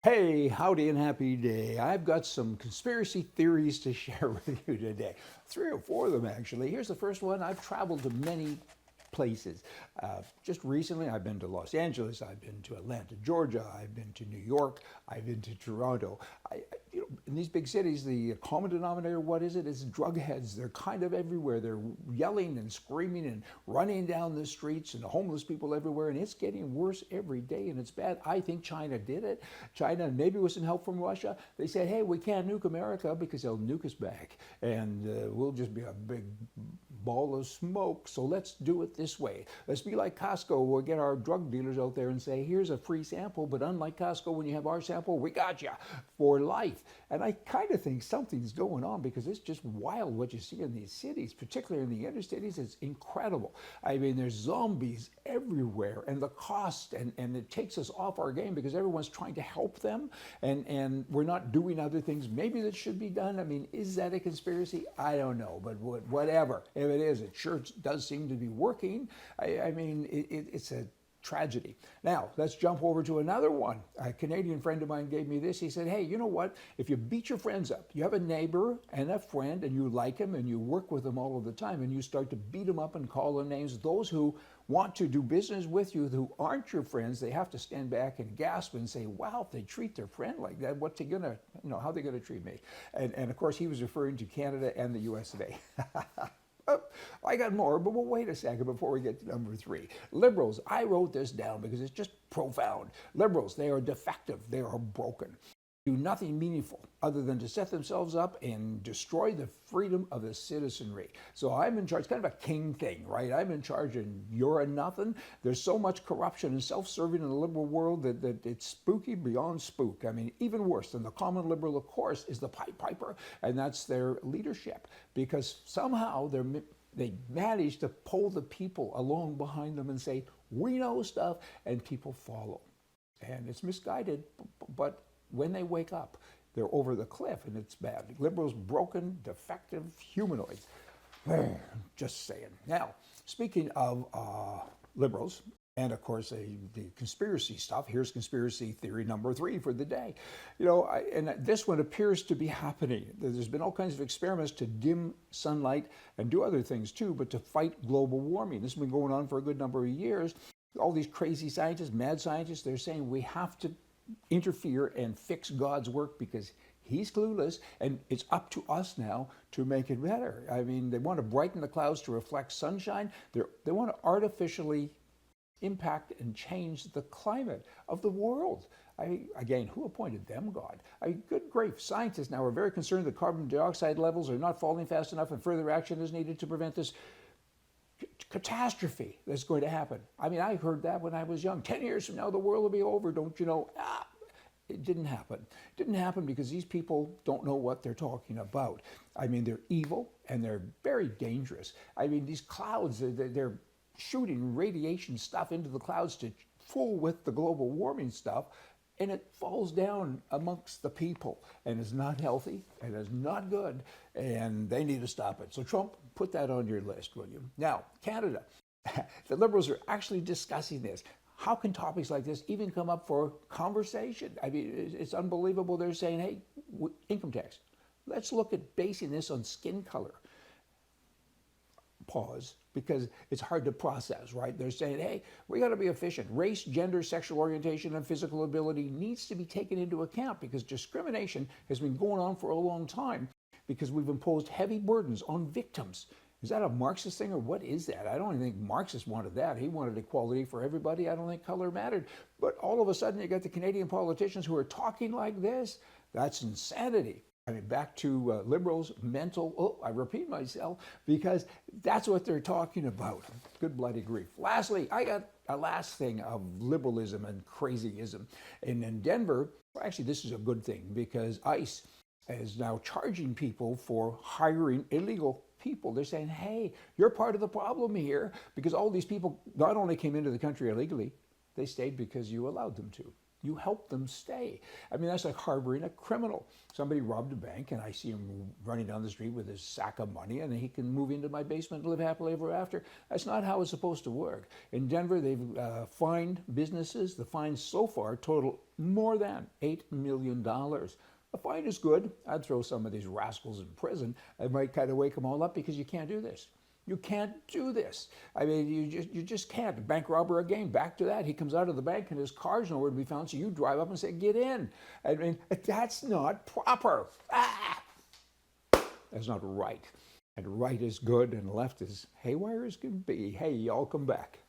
Hey, howdy and happy day. I've got some conspiracy theories to share with you today. Three or four of them, actually. Here's the first one. I've traveled to many places. Just recently, I've been to Los Angeles, I've been to Atlanta, Georgia, I've been to New York, I've been to Toronto. In these big cities, the common denominator, what is it? It's drug heads. They're kind of everywhere. They're yelling and screaming and running down the streets, and homeless people everywhere, and it's getting worse every day, and it's bad. I think China did it. China, maybe with some help from Russia, they said, hey, we can't nuke America because they'll nuke us back, and we'll just be a big ball of smoke, so let's do it this way. Let's be like Costco. We'll get our drug dealers out there and say, here's a free sample, but unlike Costco, when you have our sample, we got you for life. And I kind of think something's going on because it's just wild what you see in these cities, particularly in the inner cities. It's incredible. I mean, there's zombies everywhere, and the cost, and it takes us off our game because everyone's trying to help them, and we're not doing other things maybe that should be done. I mean, is that a conspiracy? I don't know, but whatever. If it is, it sure does seem to be working. I mean, it's a tragedy. Now, let's jump over to another one. A Canadian friend of mine gave me this. He said, hey, you know what? If you beat your friends up, you have a neighbor and a friend and you like him and you work with them all of the time and you start to beat them up and call them names, those who want to do business with you who aren't your friends, they have to stand back and gasp and say, wow, if they treat their friend like that, what's he gonna, how are they gonna treat me? And of course, he was referring to Canada and the US today. Oh, I got more, but we'll wait a second before we get to number three. Liberals, I wrote this down because it's just profound. Liberals, they are defective, they are broken. Do nothing meaningful other than to set themselves up and destroy the freedom of the citizenry. So I'm in charge, kind of a king thing, right? I'm in charge and you're a nothing. There's so much corruption and self-serving in the liberal world that it's spooky beyond spook. I mean, even worse than the common liberal, of course, is the Pied Piper, and that's their leadership, because somehow they manage to pull the people along behind them and say, we know stuff, and people follow. And it's misguided, but when they wake up, they're over the cliff, and it's bad. Liberals, broken, defective humanoids. Just saying. Now, speaking of liberals, and of course the conspiracy stuff, here's conspiracy theory number three for the day. And this one appears to be happening. There's been all kinds of experiments to dim sunlight and do other things too, but to fight global warming. This has been going on for a good number of years. All these crazy scientists, mad scientists, they're saying we have to interfere and fix God's work because he's clueless, and it's up to us now to make it better. I mean, they want to brighten the clouds to reflect sunshine. They want to artificially impact and change the climate of the world. Again, who appointed them God? Good grief, scientists now are very concerned that carbon dioxide levels are not falling fast enough and further action is needed to prevent this catastrophe that's going to happen. I mean, I heard that when I was young. 10 years from now, the world will be over, don't you know? It didn't happen. It didn't happen because these people don't know what they're talking about. I mean, they're evil and they're very dangerous. I mean, these clouds, they're shooting radiation stuff into the clouds to fool with the global warming stuff, and it falls down amongst the people and is not healthy and is not good, and they need to stop it. So Trump, put that on your list, will you? Now, Canada. The Liberals are actually discussing this. How can topics like this even come up for conversation? I mean, it's unbelievable. They're saying, hey, income tax. Let's look at basing this on skin color. Pause, because it's hard to process, right? They're saying, hey, we got to be efficient. Race, gender, sexual orientation, and physical ability needs to be taken into account because discrimination has been going on for a long time because we've imposed heavy burdens on victims. Is that a Marxist thing or what is that? I don't even think Marxist wanted that. He wanted equality for everybody. I don't think color mattered. But all of a sudden you got the Canadian politicians who are talking like this. That's insanity. I mean, back to liberals, mental, I repeat myself, because that's what they're talking about. Good bloody grief. Lastly, I got a last thing of liberalism and crazyism. And in Denver, well, actually, this is a good thing because ICE is now charging people for hiring illegal people. They're saying, hey, you're part of the problem here because all these people not only came into the country illegally, they stayed because you allowed them to. You help them stay. I mean, that's like harboring a criminal. Somebody robbed a bank and I see him running down the street with his sack of money and he can move into my basement and live happily ever after. That's not how it's supposed to work. In Denver, they've fined businesses. The fines so far total more than $8 million. A fine is good. I'd throw some of these rascals in prison. I might kind of wake them all up because you can't do this. You can't do this. I mean, you just can't. A bank robber again, back to that. He comes out of the bank and his car's nowhere to be found, so you drive up and say, get in. I mean, that's not proper. Ah! That's not right. And right is good and left is haywire as can be. Hey, y'all come back.